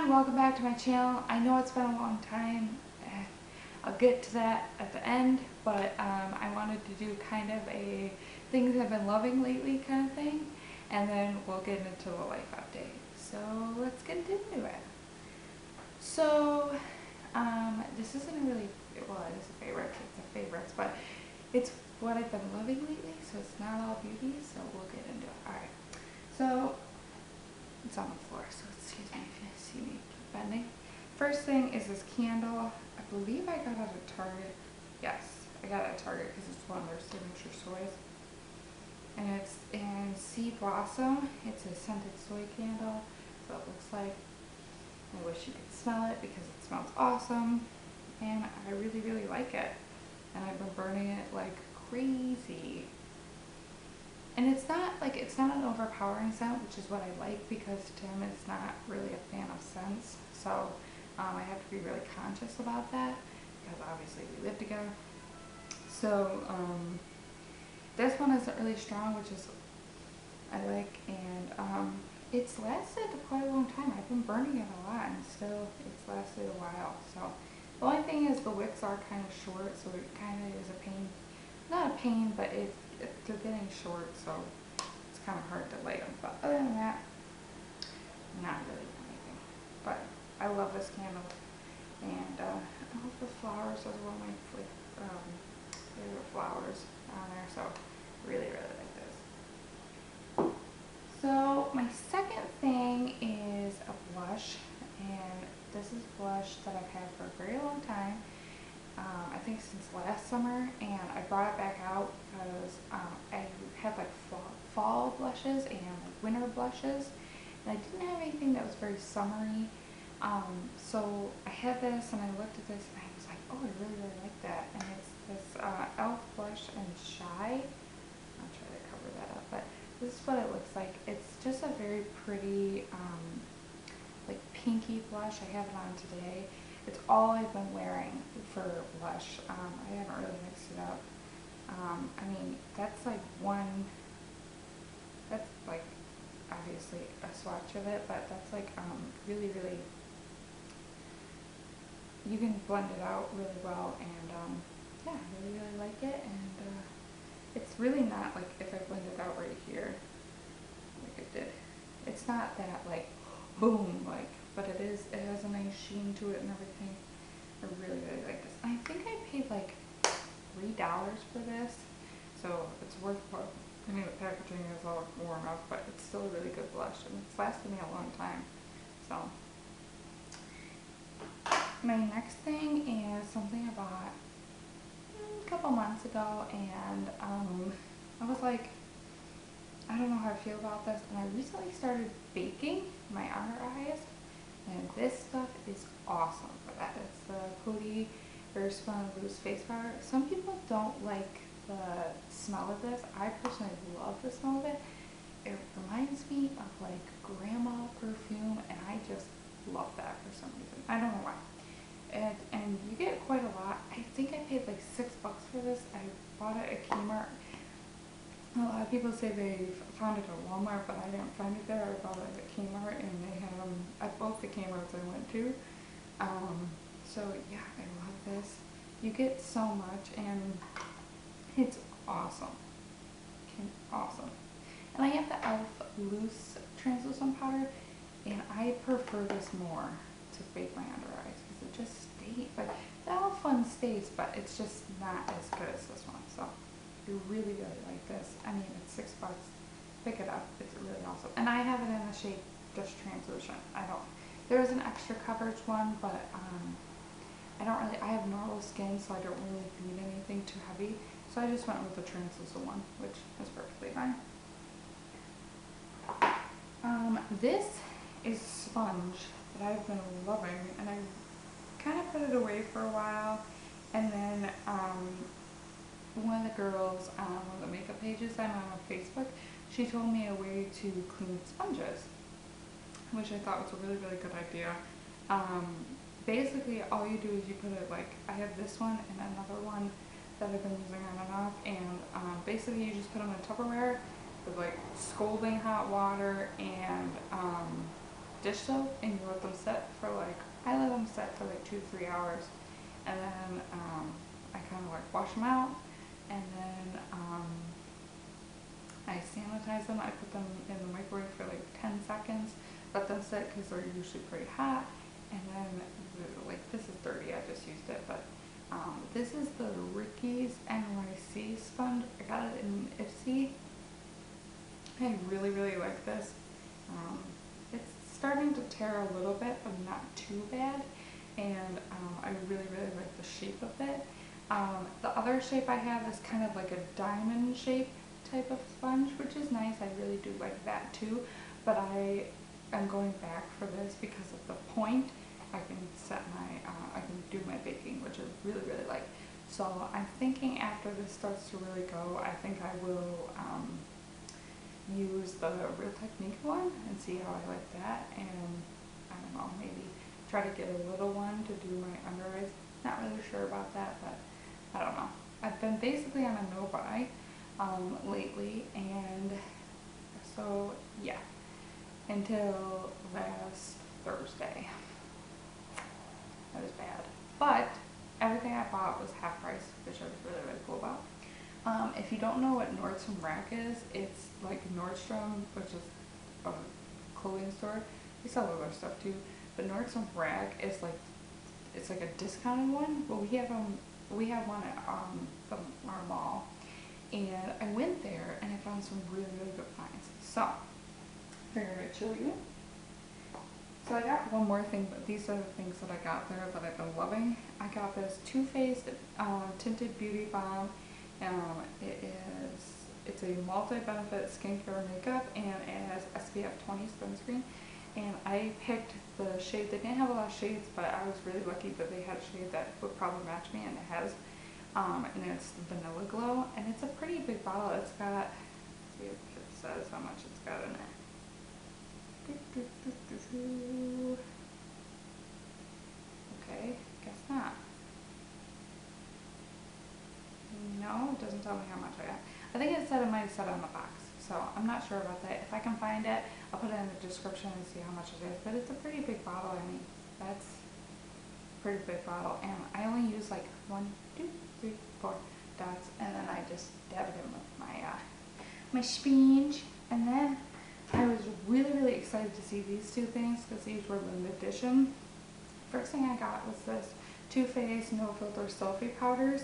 everyone, welcome back to my channel. I know it's been a long time. I'll get to that at the end, but I wanted to do kind of a things I've been loving lately kind of thing, and then we'll get into the life update. So let's get into it. So this isn't a really, well, it is a favorite, it's a favorites, but it's what I've been loving lately, so it's not all beauty, so we'll get into it. Alright, so it's on the floor, so excuse me if you see me keep bending. First thing is this candle. I believe I got it at Target. Yes, I got it at Target because it's one of their signature soys. And it's in Sea Blossom. It's a scented soy candle. So it looks like. I wish you could smell it because it smells awesome. And I really, really like it. And I've been burning it like crazy. And it's not an overpowering scent, which is what I like because Tim is not really a fan of scents. So I have to be really conscious about that because obviously we live together. So this one isn't really strong, which is I like, and it's lasted quite a long time. I've been burning it a lot, and still it's lasted a while. So the only thing is the wicks are kind of short, so it kind of is a pain. Not a pain, but they're getting short, so it's kind of hard to light them. But other than that, not really anything. But I love this candle, and I love the flowers as well. My favorite flowers on there, so really, really like this. So my second thing is a blush, and this is blush that I've had for a very long time. I think since last summer, and I brought it back out because I had like fall blushes and like winter blushes, and I didn't have anything that was very summery. So I had this, and I looked at this, and I was like, oh, I really, really like that. And it's this e.l.f. blush and Shy. I'll try to cover that up, but this is what it looks like. It's just a very pretty, like pinky blush. I have it on today. It's all I've been wearing for blush. I haven't really mixed it up. I mean, that's like that's like obviously a swatch of it, but that's like really, really, you can blend it out really well, and yeah, I really, really like it. And it's really not like if I blend it out right here, like it did. It's not that like boom, like, but it has a nice sheen to it and everything. I really, really like this. I think I paid like $3 for this, so it's worth it. I mean, the packaging is all worn up, but it's still a really good blush, and it's lasted me a long time. So my next thing is something I bought a couple months ago, and I was like, I don't know how I feel about this, and I recently started baking my under eyes, and this stuff is awesome for that. It's the Coty Airspun Loose Face Powder. Some people don't like the smell of this. I personally love the smell of it. It reminds me of like grandma perfume, and I just love that for some reason. I don't know why. And you get quite a lot. I think I paid like $6 for this. I bought it at Kmart. A lot of people say they found it at Walmart, but I didn't find it there. I bought it at Kmart, and they had them at both the Kmarts I went to. So yeah, I love this. You get so much, and it's awesome. Awesome. And I have the e.l.f. Loose Translucent Powder, and I prefer this more to bake my under eyes because it just stays. Like, the e.l.f. one stays, but it's just not as good as this one. So you really, really like this. I mean, it's $6. Pick it up. It's really awesome. And I have it in the shade just translucent. There is an extra coverage one, but I have normal skin, so I don't really need anything too heavy. So I just went with the translucent one, which is perfectly fine. This is sponge that I've been loving, and I kind of put it away for a while, and then one of the girls on one of the makeup pages I'm on Facebook, she told me a way to clean sponges, which I thought was a really, really good idea. Basically, all you do is you put it, like, I have this one and another one that I've been using on and off, and basically you just put them in Tupperware with like scalding hot water and dish soap and you let them set for like, I let them set for like 2 to 3 hours. And then I kind of like wash them out, and then I sanitize them. I put them in the microwave for like 10 seconds, let them sit because they're usually pretty hot. And then, like, this is dirty, I just used it, but this is the Ricky's NYC sponge. I got it in Ipsy. I really, really like this. It's starting to tear a little bit, but not too bad. And I really, really like the shape of it. The other shape I have is kind of like a diamond shape type of sponge, which is nice. I really do like that too. But I am going back for this because of the point. I can set my, I can do my baking, which I really, really like. So I'm thinking after this starts to really go, I think I will use the Real Technique one and see how I like that. And I don't know, maybe try to get a little one to do my under eyes. Not really sure about that, but I don't know. I've been basically on a no-buy lately, and so yeah, until last Thursday. That was bad. But everything I bought was half price, which I was really, really cool about. If you don't know what Nordstrom Rack is, it's like Nordstrom, which is a clothing store. They sell other stuff too, but Nordstrom Rack is like, it's like a discounted one. But we have one at our mall, and I went there and I found some really, really good finds. So I'm gonna show you. So I got one more thing, but these are the things that I got there that I've been loving. I got this Too Faced Tinted Beauty Balm. It's a multi-benefit skincare makeup, and it has SPF 20 sunscreen. And I picked the shade. They didn't have a lot of shades, but I was really lucky that they had a shade that would probably match me, and it has. And it's Vanilla Glow, and it's a pretty big bottle. It's got, let's see if it says how much it's got in it. Okay, guess not. No, it doesn't tell me how much I got. I think it said it might have said on the box, so I'm not sure about that. If I can find it, I'll put it in the description and see how much it is. But it's a pretty big bottle. I mean, that's a pretty big bottle, and I only use like 1, 2, 3, 4 dots, and then I just dab it in with my sponge. And then I was really, really excited to see these two things because these were limited edition. First thing I got was this Too Faced No Filter Selfie Powders,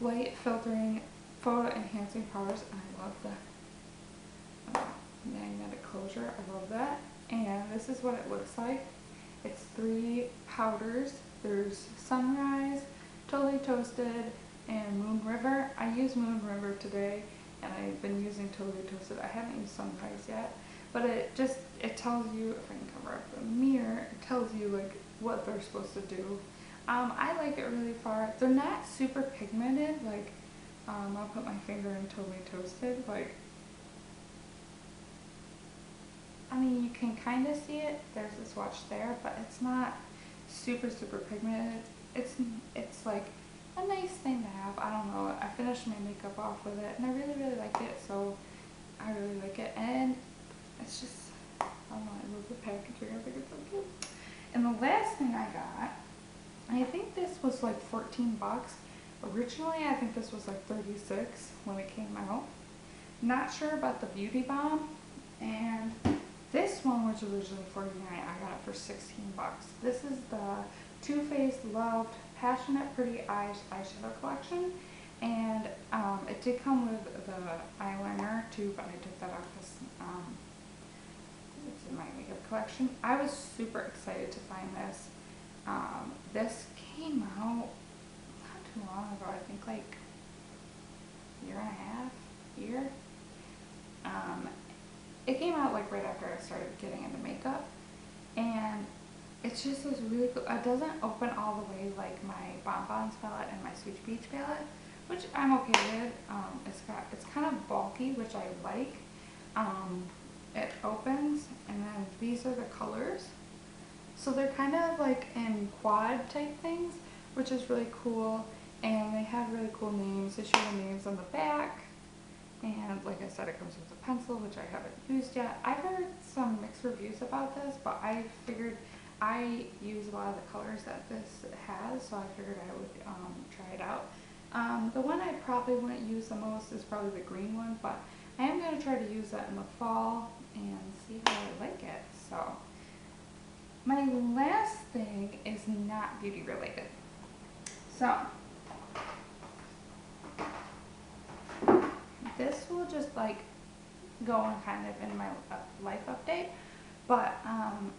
light filtering, photo enhancing powders, and I love the magnetic closure. I love that. And this is what it looks like. It's 3 powders. There's Sunrise, Totally Toasted, and Moon River. I used Moon River today, and I've been using Totally Toasted. I haven't used Sunrise yet, but it tells you, if I can cover up the mirror, it tells you like what they're supposed to do. I like it really far. They're not super pigmented. Like, I'll put my finger in Totally Toasted. Like, I mean, you can kind of see it. There's the swatch there, but it's not super, super pigmented. It's like a nice thing to have. I don't know. I finished my makeup off with it, and I really, really liked it. So I really like it, and it's just, I don't know. I love the packaging. I think it's so cute. And the last thing I got, I think this was like 14 bucks. Originally, I think this was like 36 when it came out. Not sure about the Beauty Balm. And this one was originally 49. I got it for 16 bucks. This is the Too Faced Loved Passionate Pretty Eyes eyeshadow collection. And it did come with the eyeliner too, but I took that out because it's in my makeup collection. I was super excited to find this. This came out not too long ago, I think like a year and a half, year. It came out like right after I started getting into makeup, and it's just this really cool. It doesn't open all the way like my Bonbons palette and my Sweet Peach palette, which I'm okay with. It's kind of bulky, which I like. It opens, and then these are the colors. So they're kind of like in quad type things, which is really cool. And they have really cool names. They show the names on the back. And like I said, it comes with a pencil, which I haven't used yet. I've heard some mixed reviews about this, but I figured I use a lot of the colors that this has, so I figured I would try it out. The one I probably wouldn't use the most is probably the green one, but I am going to try to use that in the fall and see how I like it. So my last thing is not beauty related. So this will just like go on kind of in my life update, but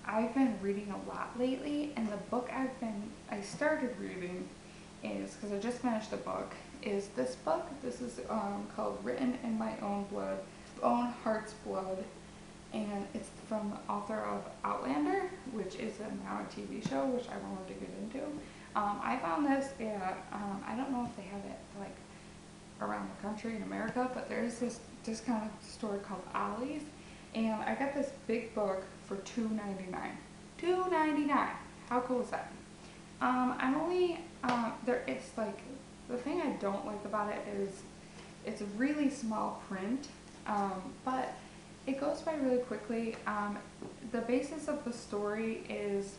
I've been reading a lot lately, and the book I started reading is, because I just finished a book, is this book. This is called Written in My Own Blood, Own Heart's Blood, and it's from the author of Outlander, which is now a TV show, which I wanted to get into. I found this at, I don't know if they have it like around the country in America, but there's this discount store called Ollie's, and I got this big book for $2.99. $2.99. How cool is that? I'm only there is like, the thing I don't like about it is it's a really small print, but it goes by really quickly. The basis of the story is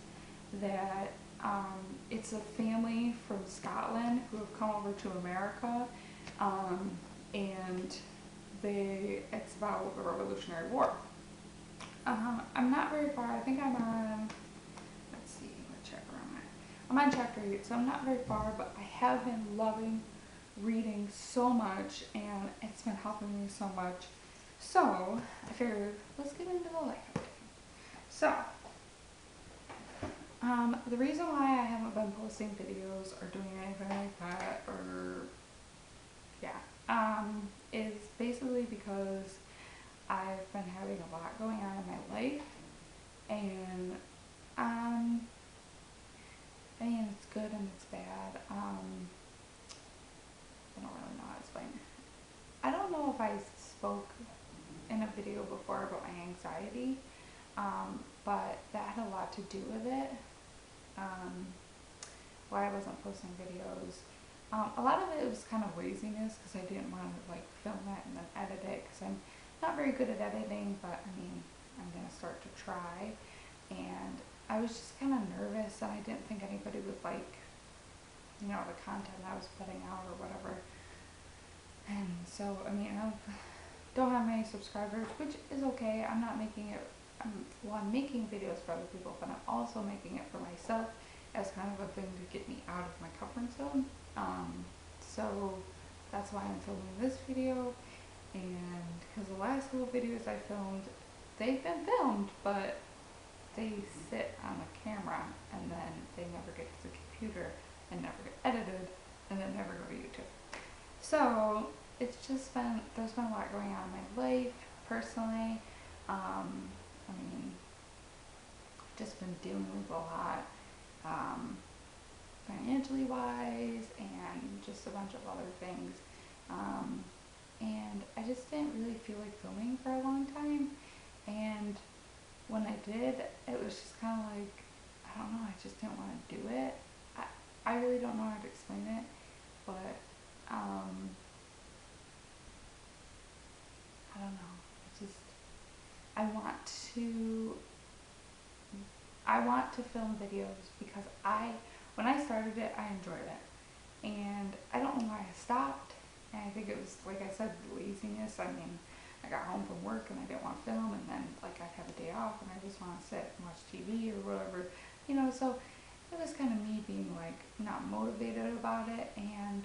that it's a family from Scotland who have come over to America, and it's about the Revolutionary War. I'm not very far. I think I'm on, let's see, what chapter am I? I'm on chapter 8, so I'm not very far, but I have been loving reading so much, and it's been helping me so much. So I figured, let's get into the life update. So, the reason why I haven't been posting videos or doing anything like that, or is basically because I've been having a lot going on in my life, and I mean, it's good and it's bad. I don't really know how to explain it. I don't know if I spoke in a video before about my anxiety, but that had a lot to do with it, why I wasn't posting videos. A lot of it was kind of laziness, because I didn't want to like film it and then edit it, because I'm not very good at editing, but I mean, I'm going to start to try. And I was just kind of nervous, and I didn't think anybody would like, you know, the content I was putting out or whatever. And so, I mean, I don't have many subscribers, which is okay. I'm not making it, well, I'm making videos for other people, but I'm also making it for myself as kind of a thing to get me out of my comfort zone. So that's why I'm filming this video, and because the last couple videos I filmed, they've been filmed, but they sit on the camera, and then they never get to the computer, and never get edited, and then never go to YouTube. So it's just been, there's been a lot going on in my life, personally. I mean, just been dealing with a lot, financially wise, and just a bunch of other things. And I just didn't really feel like filming for a long time. And when I did, it was just kind of like, I don't know, I just didn't want to do it. I really don't know how to explain it, but I don't know. It's just, I want to film videos because when I started it, I enjoyed it. And I don't know why I stopped. And I think it was, like I said, laziness. I mean, I got home from work and I didn't want to film, and then like I'd have a day off and I just want to sit and watch TV or whatever, you know, so it was kind of me being like not motivated about it. And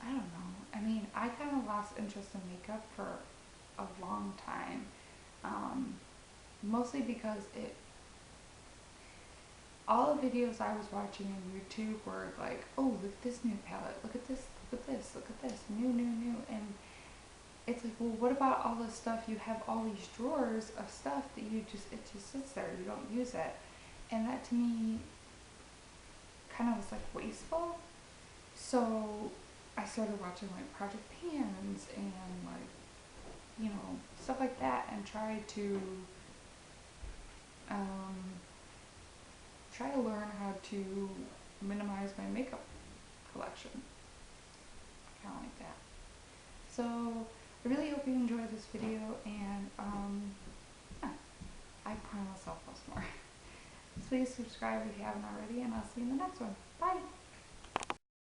I don't know, I mean, I kind of lost interest in makeup for a long time, mostly because all the videos I was watching on YouTube were like, oh, look at this new palette, look at this, look at this, look at this, new, and it's like, well, what about all the stuff? You have all these drawers of stuff that it just sits there, you don't use it. And that to me kind of was like wasteful. So I started watching like Project Pans and like, you know, stuff like that, and tried to learn how to minimize my makeup collection, kind of like that. So I really hope you enjoyed this video, and yeah, I promise I'll post more. Please subscribe if you haven't already, and I'll see you in the next one. Bye!